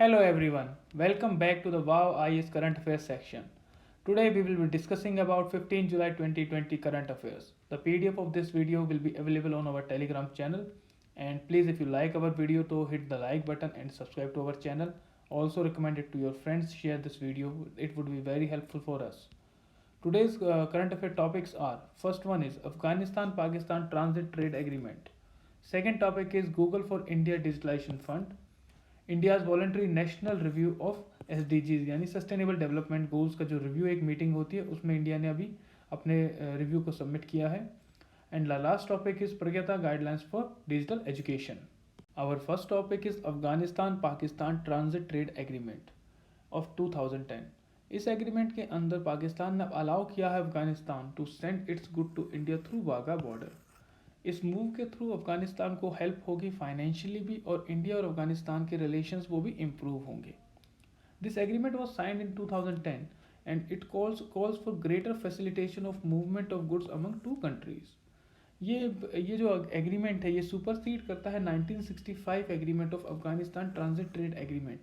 Hello everyone, welcome back to the Wow IS Current Affairs section. Today we will be discussing about 15 July 2020 current affairs. The PDF of this video will be available on our Telegram channel, and please if you like our video to hit the like button and subscribe to our channel. Also recommend it to your friends, share this video, it would be very helpful for us. Today's current affair topics are: first one is Afghanistan Pakistan Transit Trade Agreement. Second topic is Google for India Digitalization Fund. India's voluntary national review of SDGs यानी sustainable development goals का जो review एक meeting होती है उसमें India ने अभी अपने रिव्यू को सबमिट किया है. And last topic is Pragyata guidelines for digital education. Our first topic is Afghanistan Pakistan transit trade agreement of 2010. इस एग्रीमेंट के अंदर पाकिस्तान ने अलाउ किया है Afghanistan to send its good to India through Wagah border. इस मूव के थ्रू अफगानिस्तान को हेल्प होगी फाइनेंशियली भी, और इंडिया और अफगानिस्तान के रिलेशंस वो भी इम्प्रूव होंगे. This agreement was signed in 2010 and it calls for greater facilitation of movement of goods among two countries. ये जो एग्रीमेंट है ये सुपरसीड करता है 1965 agreement of Afghanistan transit trade agreement.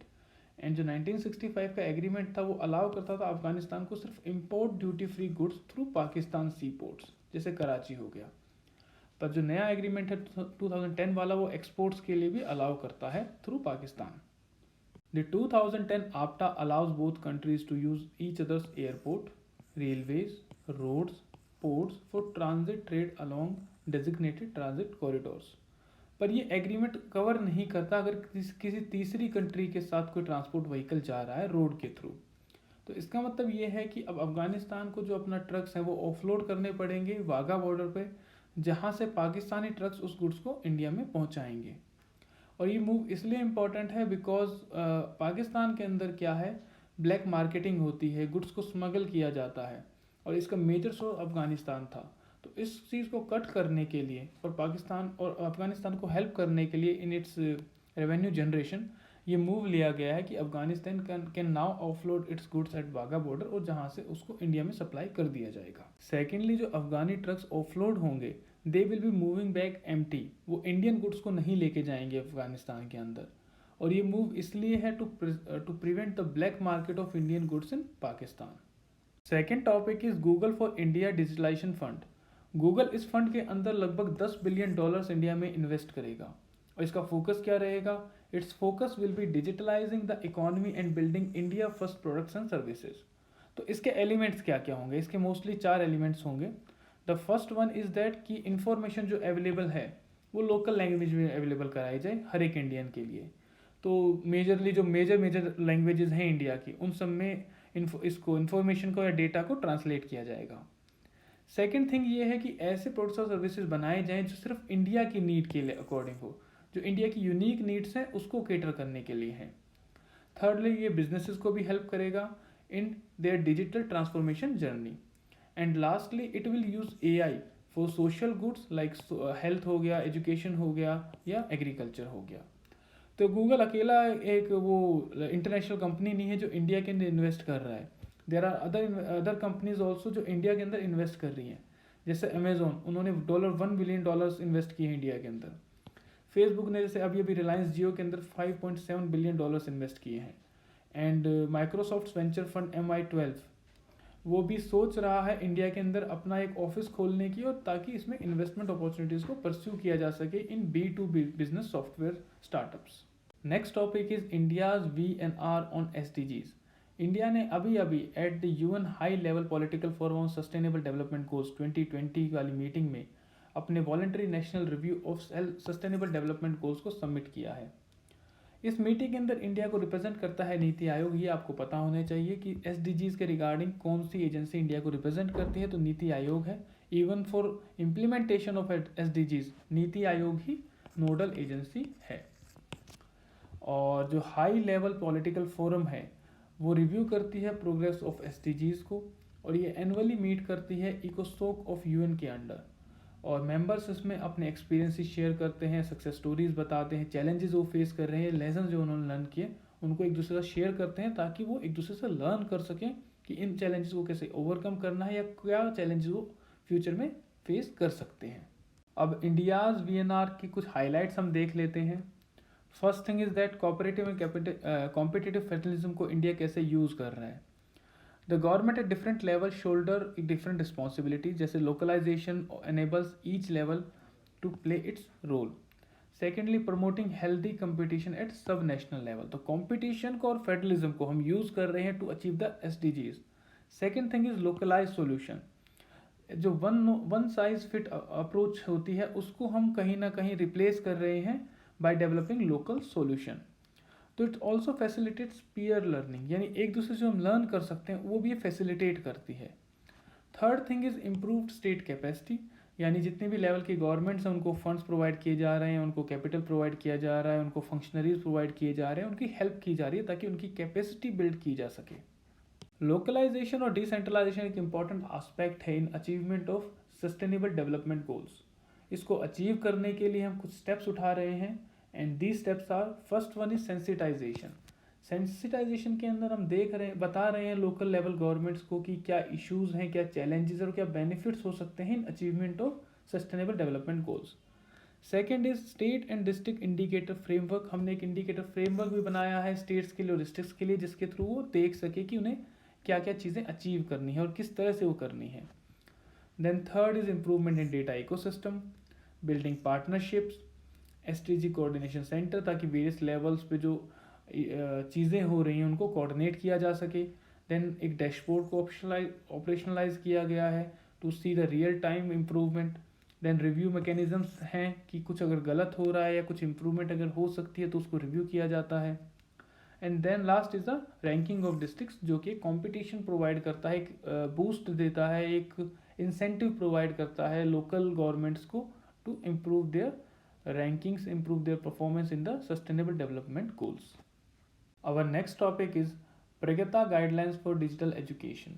And जो 1965 का एग्रीमेंट था वो अलाउ करता था अफगानिस्तान को सिर्फ import duty free goods through Pakistan sea ports जैसे कराची हो गया. पर जो नया एग्रीमेंट है 2010 वाला वो एक्सपोर्ट्स के लिए भी अलाउ करता है through Pakistan. The 2010 APTA allows both countries to use each other's airport, railways, roads, ports for transit trade along designated transit corridors. पर ये एग्रीमेंट कवर नहीं करता अगर किसी तीसरी कंट्री के साथ कोई ट्रांसपोर्ट व्हीकल जा रहा है रोड के थ्रू. तो इसका मतलब ये है कि अब अफगानिस्तान को जो अपना ट्रक्स हैं वो ऑफलोड करने पड़ेंगे वाघा बॉर्डर पे, जहाँ से पाकिस्तानी ट्रक्स उस गुड्स को इंडिया में पहुँचाएंगे. और ये मूव इसलिए इम्पॉर्टेंट है बिकॉज पाकिस्तान के अंदर क्या है, ब्लैक मार्केटिंग होती है, गुड्स को स्मगल किया जाता है और इसका मेजर सोर्स अफगानिस्तान था. तो इस चीज़ को कट करने के लिए और पाकिस्तान और अफगानिस्तान को हेल्प करने के लिए इन इट्स रेवेन्यू जनरेशन ये मूव लिया गया है कि Afghanistan can now offload it's goods at Wagah border, और जहाँ से उसको इंडिया में सप्लाई कर दिया जाएगा. सेकेंडली, जो अफगानी ट्रक्स ऑफलोड होंगे they will be moving back empty. वो इंडियन गुड्स को नहीं लेके जाएंगे अफगानिस्तान के अंदर. और ये मूव इसलिए है to prevent the black market of Indian goods in Pakistan. Second topic is Google for India digitalisation fund. Google इस फंड के अंदर लगभग $10 बिलियन इंडिया में इन्वेस्ट करेगा. और इसका फोकस क्या रहेगा? It's focus will be digitalising the economy and building India first products and services. तो इसके एलिमेंट्स क्या क्या होंगे? इसके मोस्टली 4 एलिमेंट्स होंगे. The first one is that कि इंफॉर्मेशन जो अवेलेबल है वो लोकल लैंग्वेज में अवेलेबल कराई जाए हर एक इंडियन के लिए. तो मेजरली जो मेजर लैंग्वेजेस हैं इंडिया की उन सब में इसको इन्फॉर्मेशन को या डेटा को ट्रांसलेट किया जाएगा. सेकेंड थिंग ये है कि ऐसे प्रोडक्ट्स और सर्विसेज बनाए जाएँ जो सिर्फ इंडिया की नीड के लिए अकॉर्डिंग हो, जो इंडिया की यूनिक नीड्स हैं उसको केटर करने के लिए हैं. थर्डली, ये बिजनेसेस को भी हेल्प करेगा in their digital transformation journey. And lastly, it will use AI for social goods like health हो गया, एजुकेशन हो गया या एग्रीकल्चर हो गया. तो गूगल अकेला एक वो इंटरनेशनल कंपनी नहीं है जो इंडिया के अंदर इन्वेस्ट कर रहा है. There are other companies also जो इंडिया के अंदर इन्वेस्ट कर रही हैं. जैसे अमेजोन, उन्होंने $1 बिलियन इन्वेस्ट किए हैं इंडिया के अंदर. फेसबुक ने जैसे अभी रिलायंस जियो के अंदर $5.7 बिलियन इन्वेस्ट किए हैं. And Microsoft venture fund MI12 वो भी सोच रहा है इंडिया के अंदर अपना एक ऑफिस खोलने की, और ताकि इसमें इन्वेस्टमेंट अपॉर्चुनिटीज़ को परस्यू किया जा सके इन B2B business software startups. Next topic is India's VNR on SDGs. India ने अभी at the UN high level political forum on sustainable development goals 2020 वाली मीटिंग में अपने voluntary national review of sustainable development goals को submit किया है. इस meeting के अंदर इंडिया को रिप्रेजेंट करता है नीति आयोग. ये आपको पता होना चाहिए कि SDGs के रिगार्डिंग कौन सी एजेंसी इंडिया को रिप्रेजेंट करती है, तो नीति आयोग है. Even for implementation of SDGs NITI Aayog he nodal agency है. और जो हाई लेवल पॉलिटिकल फोरम है वो रिव्यू करती है प्रोग्रेस ऑफ SDGs को, और ये एनुअली मीट करती है इकोसोक ऑफ UN के अंडर. और मेंबर्स इसमें अपने एक्सपीरियंसेस शेयर करते हैं, सक्सेस स्टोरीज बताते हैं, चैलेंजेस वो फेस कर रहे हैं, लेसन जो उन्होंने लर्न किए उनको एक दूसरे से शेयर करते हैं ताकि वो एक दूसरे से लर्न कर सकें कि इन चैलेंजेस को कैसे ओवरकम करना है या क्या चैलेंजेस वो फ्यूचर में फेस कर सकते हैं. अब इंडियाज़ VNR की कुछ हाईलाइट्स हम देख लेते हैं. First thing is that cooperative and competitive federalism को इंडिया कैसे यूज़ कर रहा है. The government at different level shoulder different responsibility, जैसे localisation enables each level to play its role. Secondly, promoting healthy competition at sub national level. तो competition को और federalism को हम यूज़ कर रहे हैं to achieve the SDGs. Second thing is localise solution. जो वन साइज फिट अप्रोच होती है उसको हम कहीं ना कहीं रिप्लेस कर रहे हैं बाय डेवलपिंग लोकल सोल्यूशन. तो it also facilitates peer learning, यानी एक दूसरे से हम लर्न कर सकते हैं वो भी ये फैसिलिटेट करती है. Third thing is improved state capacity, यानी जितने भी लेवल की गवर्नमेंट्स हैं उनको फंड्स प्रोवाइड किए जा रहे हैं, उनको कैपिटल प्रोवाइड किया जा रहा है, उनको फंक्शनरीज प्रोवाइड किए जा रहे हैं, उनकी हेल्प की जा रही है ताकि उनकी कैपेसिटी बिल्ड की जा सके. लोकलाइजेशन और डिसेंट्रलाइजेशन एक इंपॉर्टेंट एस्पेक्ट है in achievement of sustainable development goals. इसको अचीव करने के लिए हम कुछ स्टेप्स उठा रहे हैं and these steps are, first one is sensitisation. Sensitisation के अंदर हम बता रहे हैं लोकल लेवल गवर्नमेंट्स को कि क्या इश्यूज हैं, क्या चैलेंजेस और क्या बेनिफिट्स हो सकते हैं in achievement of sustainable development goals. Second is state and district indicator framework. हमने एक इंडिकेटर फ्रेमवर्क भी बनाया है स्टेट्स के लिए और डिस्ट्रिक्ट्स के लिए, जिसके थ्रू वो देख सके कि उन्हें क्या क्या चीज़ें अचीव करनी है और किस तरह से वो करनी है. Then third is improvement in data ecosystem, building partnerships, SDG coordination centre, ताकि वेरियस लेवल्स पे जो चीज़ें हो रही हैं उनको कोऑर्डिनेट किया जा सके. देन एक डैशबोर्ड को ऑपरेशनलाइज किया गया है to see the real time improvement. Then review mechanisms हैं कि कुछ अगर गलत हो रहा है या कुछ इम्प्रूवमेंट अगर हो सकती है तो उसको रिव्यू किया जाता है. And then last is the ranking of districts, जो कि कंपटीशन प्रोवाइड करता है, एक बूस्ट देता है, एक इंसेंटिव प्रोवाइड करता है लोकल गवर्नमेंट्स को to improve their rankings, improve their performance in the sustainable development goals. Our next topic is Pragyata guidelines for digital education.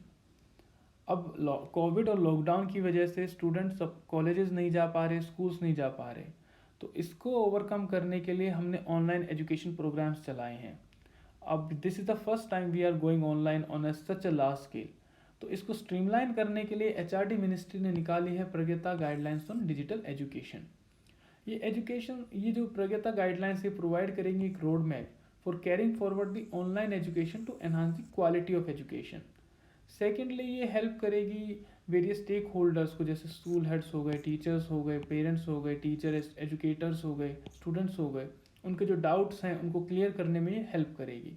अब कोविड और लॉकडाउन की वजह से स्टूडेंट्स अब कॉलेजेस नहीं जा पा रहे, स्कूल्स नहीं जा पा रहे, तो इसको ओवरकम करने के लिए हमने ऑनलाइन एजुकेशन प्रोग्राम्स चलाए हैं. अब this is the first time we are going online on such a large scale. तो इसको स्ट्रीमलाइन करने के लिए HRD मिनिस्ट्री ने निकाली है प्रगता गाइडलाइंस ऑन डिजिटल एजुकेशन. ये जो प्रगता गाइडलाइंस ये प्रोवाइड करेंगी एक road map for carrying forward the online education to enhance the quality of education. Secondly, ये हेल्प करेगी वेरियस स्टेक होल्डर्स को, जैसे स्कूल हेड्स हो गए, टीचर्स हो गए, पेरेंट्स हो गए, एजुकेटर्स हो गए, स्टूडेंट्स हो गए, उनके जो डाउट्स हैं उनको क्लियर करने में ये हेल्प करेगी.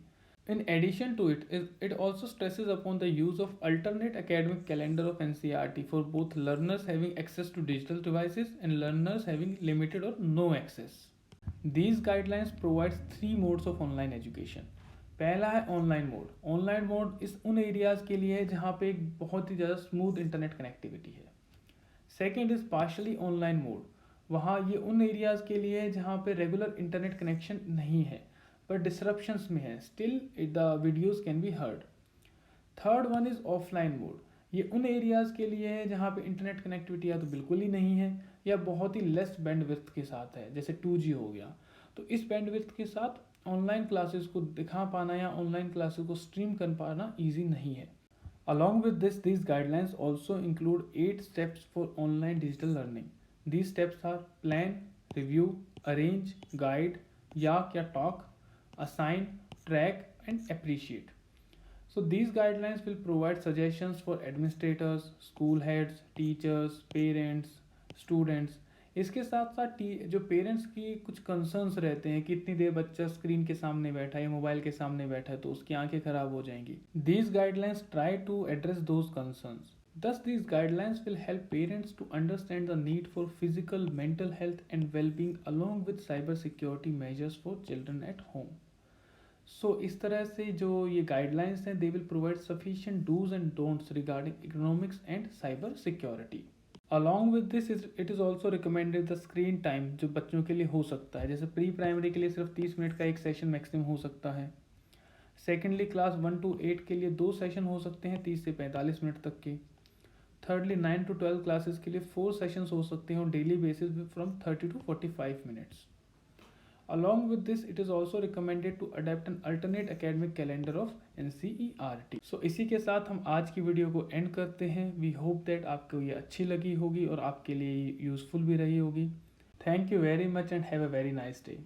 In addition to it, it also stresses upon the use of alternate academic calendar of NCERT for both learners having access to digital devices and learners having limited or no access. These guidelines provides 3 modes of online education. पहला है online mode. Online mode इस उन areas के लिए है जहाँ पे एक बहुत ही ज़्यादा स्मूथ इंटरनेट कनेक्टिविटी है. Second is partially online mode. वहाँ ये उन एरियाज़ के लिए है जहाँ पे रेगुलर इंटरनेट कनेक्शन नहीं है पर डिसरप्शंस में है, still the videos can be heard. Third one is offline mode. ये उन एरियाज़ के लिए है जहाँ पे इंटरनेट कनेक्टिविटी या तो बिल्कुल ही नहीं है या बहुत ही लेस बैंडविड्थ के साथ है, जैसे 2G हो गया. तो इस बैंडविड्थ के साथ ऑनलाइन क्लासेस को दिखा पाना या ऑनलाइन क्लासेस को स्ट्रीम कर पाना ईजी नहीं है. Along with this, these guidelines also include 8 steps for online digital learning. These steps are plan, review, arrange, guide, yak या talk, assign, track and appreciate. So these guidelines will provide suggestions for administrators, school heads, teachers, parents, students. इसके साथ साथ जो parents की कुछ concerns रहते हैं कि इतनी देर बच्चा स्क्रीन के सामने बैठा है या मोबाइल के सामने बैठा है तो उसकी आंखें खराब हो जाएंगी. These guidelines try to address those concerns. Thus, these guidelines will help parents to understand the need for physical, mental health and well-being along with cyber security measures for children at home. सो इस तरह से जो ये guidelines हैं they will provide sufficient dos and don'ts regarding economics and cyber security. Along with this it is also recommended the screen time जो बच्चों के लिए हो सकता है, जैसे प्री प्राइमरी के लिए सिर्फ 30 मिनट का एक सेशन मैक्सिमम हो सकता है. सेकेंडली, क्लास 1 to 8 के लिए 2 सेशन हो सकते हैं 30 से 45 मिनट तक के. थर्डली, 9 to 12 क्लासेस के लिए 4 सेशंस हो सकते हैं on daily basis from 30 to 45 minutes. Along with this, it is also recommended to adapt an alternate academic calendar of NCERT. So इसी के साथ हम आज की वीडियो को एंड करते हैं. We hope that आपको ये अच्छी लगी होगी और आपके लिए यूज़फुल भी रही होगी. Thank you very much and have a very nice day.